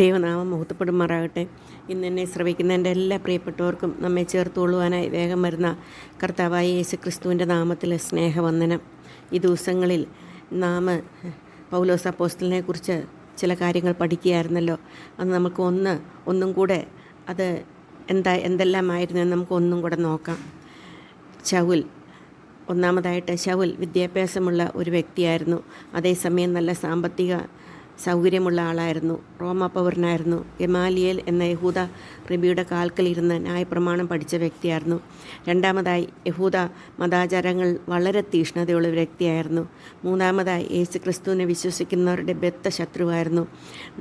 ദൈവനാമം മഹത്വപ്പെടുമാറാകട്ടെ. ഇന്ന് എന്നെ ശ്രവിക്കുന്ന എൻ്റെ എല്ലാ പ്രിയപ്പെട്ടവർക്കും നമ്മെ ചേർത്തുകൊള്ളുവാനായി വേഗം വരുന്ന കർത്താവായ യേശു ക്രിസ്തുവിൻ്റെ നാമത്തിൽ സ്നേഹവന്ദനം. ഈ ദിവസങ്ങളിൽ നാം പൗലോസ് അപ്പോസ്തലനെ കുറിച്ച് ചില കാര്യങ്ങൾ പഠിക്കുകയായിരുന്നല്ലോ. അത് നമുക്ക് ഒന്നും കൂടെ അത് എന്തെല്ലാമായിരുന്നു എന്ന് നമുക്ക് ഒന്നും കൂടെ നോക്കാം. ഒന്നാമതായിട്ട് ശൗൽ വിദ്യാഭ്യാസമുള്ള ഒരു വ്യക്തിയായിരുന്നു. അതേസമയം നല്ല സാമ്പത്തിക സൗകര്യമുള്ള ആളായിരുന്നു. റോമ പൗരനായിരുന്നു. ഗമാലിയേൽ എന്ന യഹൂദ റബിയുടെ കാൽക്കലിരുന്ന് ന്യായപ്രമാണം പഠിച്ച വ്യക്തിയായിരുന്നു. രണ്ടാമതായി യഹൂദ മതാചാരങ്ങൾ വളരെ തീഷ്ണതയുള്ള ഒരു വ്യക്തിയായിരുന്നു. മൂന്നാമതായി യേശു ക്രിസ്തുവിനെ വിശ്വസിക്കുന്നവരുടെ ബദ്ധ ശത്രുവായിരുന്നു.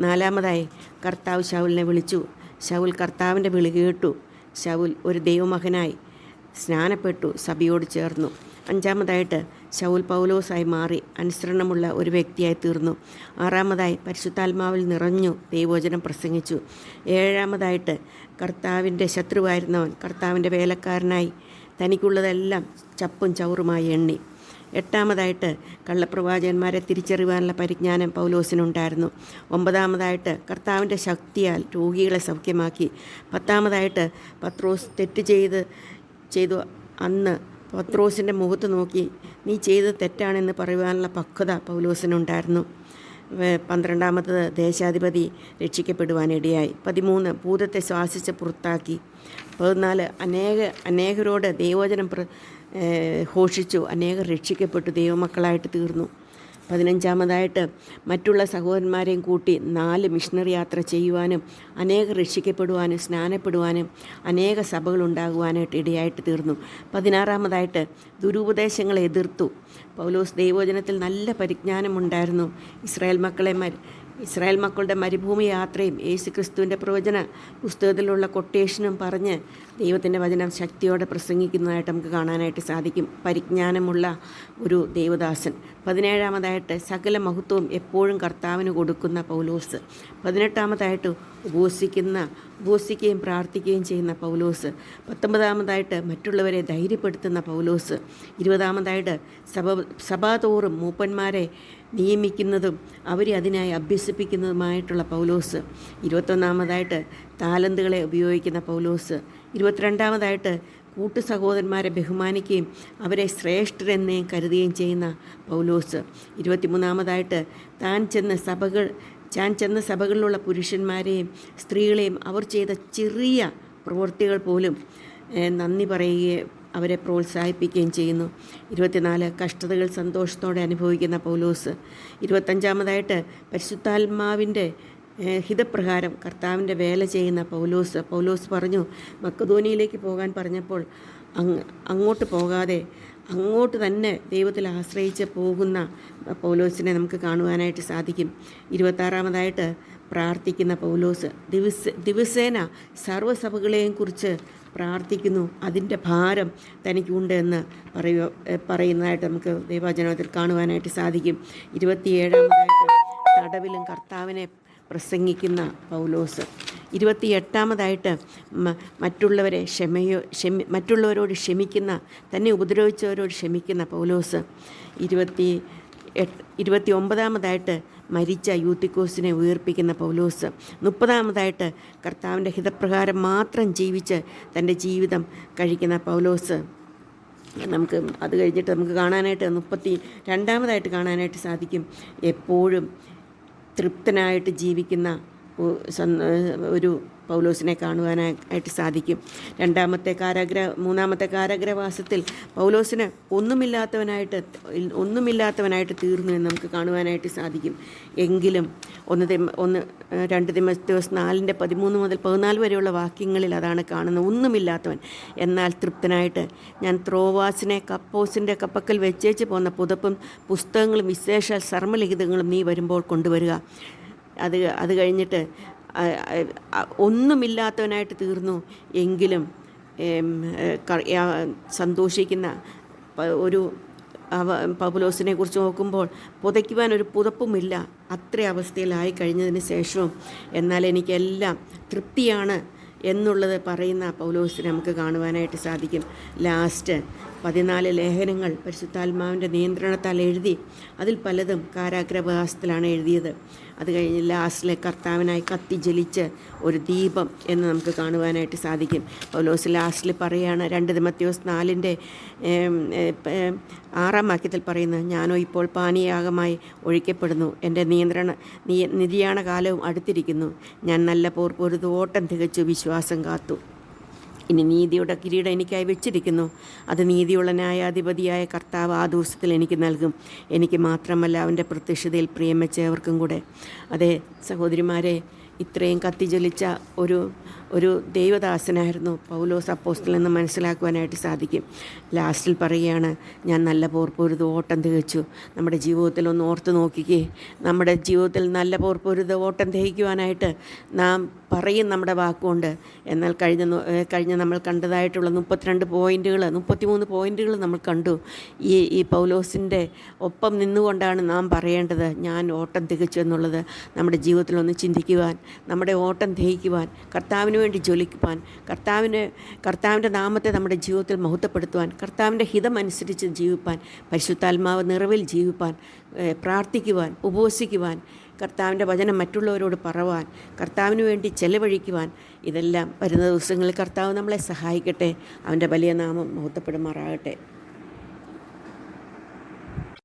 നാലാമതായി കർത്താവ് ശൗലിനെ വിളിച്ചു. ശൗൽ കർത്താവിൻ്റെ വിളി കേട്ടു. ശൗൽ ഒരു ദൈവമകനായി സ്നാനപ്പെട്ടു, സഭയോട് ചേർന്നു. അഞ്ചാമതായിട്ട് ശൗൽ പൗലോസായി മാറി അനുസരണമുള്ള ഒരു വ്യക്തിയായി തീർന്നു. ആറാമതായി പരിശുദ്ധാത്മാവിൽ നിറഞ്ഞു ദൈവവചനം പ്രസംഗിച്ചു. ഏഴാമതായിട്ട് കർത്താവിൻ്റെ ശത്രുവായിരുന്നവൻ കർത്താവിൻ്റെ വേലക്കാരനായി തനിക്കുള്ളതെല്ലാം ചപ്പും ചവറുമായി എണ്ണി. എട്ടാമതായിട്ട് കള്ളപ്രവാചകന്മാരെ തിരിച്ചറിയാനുള്ള പരിജ്ഞാനം പൗലോസിനുണ്ടായിരുന്നു. ഒമ്പതാമതായിട്ട് കർത്താവിൻ്റെ ശക്തിയാൽ രോഗികളെ സൗഖ്യമാക്കി. പത്താമതായിട്ട് പത്രോസ് തെറ്റ് ചെയ്തു അന്ന് പത്രോസിൻ്റെ മുഖത്ത് നോക്കി നീ ചെയ്തത് തെറ്റാണെന്ന് പറയുവാനുള്ള പക്വത പൗലോസിനുണ്ടായിരുന്നു. 12 ദേശാധിപതി രക്ഷിക്കപ്പെടുവാനിടയായി. 13 ഭൂതത്തെ ശ്വാസിച്ച് പുറത്താക്കി. 14 അനേകരോട് ദൈവവചനം ഘോഷിച്ചു. അനേകർ രക്ഷിക്കപ്പെട്ടു ദൈവമക്കളായിട്ട് തീർന്നു. 15 മറ്റുള്ള സഹോദരന്മാരെയും കൂട്ടി 4 മിഷണറി യാത്ര ചെയ്യുവാനും അനേകർ രക്ഷിക്കപ്പെടുവാനും സ്നാനപ്പെടുവാനും അനേക സഭകളുണ്ടാകുവാനായിട്ട് ഇടയായിട്ട് തീർന്നു. 16 ദുരുപദേശങ്ങളെ എതിർത്തു. പൗലോസ് ദൈവവചനത്തിൽ നല്ല പരിജ്ഞാനമുണ്ടായിരുന്നു. ഇസ്രായേൽ മക്കളുടെ മരുഭൂമി യാത്രയും യേശു ക്രിസ്തുവിൻ്റെ പ്രവചന പുസ്തകത്തിലുള്ള കൊട്ടേഷനും പറഞ്ഞ് ദൈവത്തിൻ്റെ വചനം ശക്തിയോടെ പ്രസംഗിക്കുന്നതായിട്ട് നമുക്ക് കാണാനായിട്ട് സാധിക്കും. പരിജ്ഞാനമുള്ള ഒരു ദൈവദാസൻ. 17 സകല മഹത്വവും എപ്പോഴും കർത്താവിന് കൊടുക്കുന്ന പൗലോസ്. 18 ഉപവസിക്കുകയും പ്രാർത്ഥിക്കുകയും ചെയ്യുന്ന പൗലോസ്. 19 മറ്റുള്ളവരെ ധൈര്യപ്പെടുത്തുന്ന പൗലോസ്. 20 സഭാതോറും മൂപ്പന്മാരെ നിയമിക്കുന്നതും അവരെ അതിനായി അഭ്യസിപ്പിക്കുന്നതുമായിട്ടുള്ള പൗലോസ്. 21 താലന്തുകളെ ഉപയോഗിക്കുന്ന പൗലോസ്. 22 കൂട്ടു സഹോദരന്മാരെ ബഹുമാനിക്കുകയും അവരെ ശ്രേഷ്ഠരെന്നേ കരുതുകയും ചെയ്യുന്ന പൗലോസ്. 23 താൻ ചെന്ന സഭകളിലുള്ള പുരുഷന്മാരെയും സ്ത്രീകളെയും അവർ ചെയ്ത ചെറിയ പ്രവൃത്തികൾ പോലും നന്ദി പറയുകയും അവരെ പ്രോത്സാഹിപ്പിക്കുകയും ചെയ്യുന്നു. 24 കഷ്ടതകൾ സന്തോഷത്തോടെ അനുഭവിക്കുന്ന പൗലോസ്. 25 പരിശുദ്ധാത്മാവിൻ്റെ ഹിതപ്രകാരം കർത്താവിൻ്റെ വേല ചെയ്യുന്ന പൗലോസ് പറഞ്ഞു, മക്കദോനിയയിലേക്ക് പോകാൻ പറഞ്ഞപ്പോൾ അങ്ങോട്ട് പോകാതെ അങ്ങോട്ട് തന്നെ ദൈവത്തിൽ ആശ്രയിച്ച് പോകുന്ന പൗലോസിനെ നമുക്ക് കാണുവാനായിട്ട് സാധിക്കും. 26 പ്രാർത്ഥിക്കുന്ന പൗലോസ്. ദിവസേന സർവ്വസഭകളെയും കുറിച്ച് പ്രാർത്ഥിക്കുന്നു. അതിൻ്റെ ഭാരം തനിക്കുണ്ട് എന്ന് പറയുന്നതായിട്ട് നമുക്ക് ദൈവവചനത്തിൽ കാണുവാനായിട്ട് സാധിക്കും. 27 തടവിലും കർത്താവിനെ പ്രസംഗിക്കുന്ന പൗലോസ്. 28 മറ്റുള്ളവരോട് ക്ഷമിക്കുന്ന, തന്നെ ഉപദ്രവിച്ചവരോട് ക്ഷമിക്കുന്ന പൗലോസ്. 29 മരിച്ച യൂത്തിക്കോസിനെ ഉയർപ്പിക്കുന്ന പൗലോസ്. 30 കർത്താവിൻ്റെ ഹിതപ്രകാരം മാത്രം ജീവിച്ച് തൻ്റെ ജീവിതം കഴിക്കുന്ന പൗലോസ്. നമുക്ക് അത് കഴിഞ്ഞിട്ട് നമുക്ക് കാണാനായിട്ട് 32 കാണാനായിട്ട് സാധിക്കും. എപ്പോഴും തൃപ്തനായിട്ട് ജീവിക്കുന്ന ഒരു പൗലോസിനെ കാണുവാനായിട്ട് സാധിക്കും. 3 കാരാഗ്രഹവാസത്തിൽ പൗലോസിന് ഒന്നുമില്ലാത്തവനായിട്ട് തീർന്നു എന്ന് നമുക്ക് കാണുവാനായിട്ട് സാധിക്കും. എങ്കിലും 2 തിമോഥെയോസ് 4:13 മുതൽ 14 വരെയുള്ള വാക്യങ്ങളിൽ അതാണ് കാണുന്നത്. ഒന്നുമില്ലാത്തവൻ എന്നാൽ തൃപ്തനായിട്ട് ഞാൻ ത്രോവാസിനെ കപ്പോസിൻ്റെ കപ്പക്കൽ വെച്ചേച്ച് പോന്ന പുതപ്പും പുസ്തകങ്ങളും വിശേഷ സർമ്മലിഖിതങ്ങളും നീ വരുമ്പോൾ കൊണ്ടുവരിക. അത് കഴിഞ്ഞിട്ട് ഒന്നുമില്ലാത്തവനായിട്ട് തീർന്നു എങ്കിലും സന്തോഷിക്കുന്ന ഒരു പൗലോസിനെ കുറിച്ച് നോക്കുമ്പോൾ പുതയ്ക്കുവാൻ ഒരു പുതപ്പുമില്ല, അത്ര അവസ്ഥയിലായി കഴിഞ്ഞതിന് ശേഷവും എന്നാൽ എനിക്കെല്ലാം തൃപ്തിയാണ് എന്നുള്ളത് പറയുന്ന പൗലോസിനെ നമുക്ക് കാണുവാനായിട്ട് സാധിക്കും. ലാസ്റ്റ് 14 ലേഖനങ്ങൾ പരിശുദ്ധാത്മാവിൻ്റെ നിയന്ത്രണത്താൽ എഴുതി. അതിൽ പലതും കാരാഗ്രഹവാസത്തിലാണ് എഴുതിയത്. അത് കഴിഞ്ഞ് ലാസ്റ്റിലെ കർത്താവിനായി കത്തിജ്വലിച്ച് ഒരു ദീപം എന്ന് നമുക്ക് കാണുവാനായിട്ട് സാധിക്കും. പൗലോസ് ലാസ്റ്റിൽ പറയുകയാണ്, 2 തിമോഥെയോസ് 4-ന്റെ 6-ാം വാക്യത്തിൽ പറയുന്നത്, ഞാനോ ഇപ്പോൾ പാനീയാഗമായി ഒഴിക്കപ്പെടുന്നു, എൻ്റെ നിര്യാണ കാലവും അടുത്തിരിക്കുന്നു, ഞാൻ നല്ല പോർ പൊരുതു, ഓട്ടം തികച്ചു, വിശ്വാസം കാത്തു. ഇനി നീതിയുടെ കിരീടം എനിക്കായി വെച്ചിരിക്കുന്നു. അത് നീതിയുള്ള ന്യായാധിപതിയായ കർത്താവ് ആ ദിവസത്തിൽ എനിക്ക് നൽകും. എനിക്ക് മാത്രമല്ല, അവൻ്റെ പ്രത്യക്ഷതയിൽ പ്രിയം വെച്ചവർക്കും കൂടെ. അതെ സഹോദരിമാരെ, ഇത്രയും കത്തിജ്വലിച്ച ഒരു ദൈവദാസനായിരുന്നു പൗലോസ് അപ്പോസ്തലൻ എന്ന് മനസ്സിലാക്കുവാനായിട്ട് സാധിക്കും. ലാസ്റ്റിൽ പറയുകയാണ്, ഞാൻ നല്ല പോർ പൊരുതു, ഓട്ടം തികച്ചു. നമ്മുടെ ജീവിതത്തിൽ ഒന്ന് ഓർത്ത് നോക്കിക്കേ. നമ്മുടെ ജീവിതത്തിൽ നല്ല പോർ പൊരുത് ഓട്ടം തികയ്ക്കുവാനായിട്ട് നാം പറയും നമ്മുടെ വാക്കുകൊണ്ട്. എന്നാൽ കഴിഞ്ഞ നമ്മൾ കണ്ടതായിട്ടുള്ള 33 പോയിൻറ്റുകൾ നമ്മൾ കണ്ടു. ഈ പൗലോസിൻ്റെ ഒപ്പം നിന്നുകൊണ്ടാണ് നാം പറയേണ്ടത് ഞാൻ ഓട്ടം തികച്ചു എന്നുള്ളത്. നമ്മുടെ ജീവിതത്തിലൊന്ന് ചിന്തിക്കുവാൻ, നമ്മുടെ ഓട്ടം തികയ്ക്കുവാൻ, കർത്താവിന് വേണ്ടി ജ്വലിക്കുവാൻ, കർത്താവിൻ്റെ നാമത്തെ നമ്മുടെ ജീവിതത്തിൽ മഹത്വപ്പെടുത്തുവാൻ, കർത്താവിൻ്റെ ഹിതമനുസരിച്ച് ജീവിപ്പാൻ, പരിശുദ്ധാത്മാവ് നിറവിൽ ജീവിപ്പാൻ, പ്രാർത്ഥിക്കുവാൻ, ഉപവസിക്കുവാൻ, കർത്താവിൻ്റെ വചനം മറ്റുള്ളവരോട് പറവാൻ, കർത്താവിന് വേണ്ടി ചെലവഴിക്കുവാൻ, ഇതെല്ലാം വരുന്ന ദിവസങ്ങളിൽ കർത്താവ് നമ്മളെ സഹായിക്കട്ടെ. അവൻ്റെ വലിയ നാമം മഹത്വപ്പെടുമാറാകട്ടെ.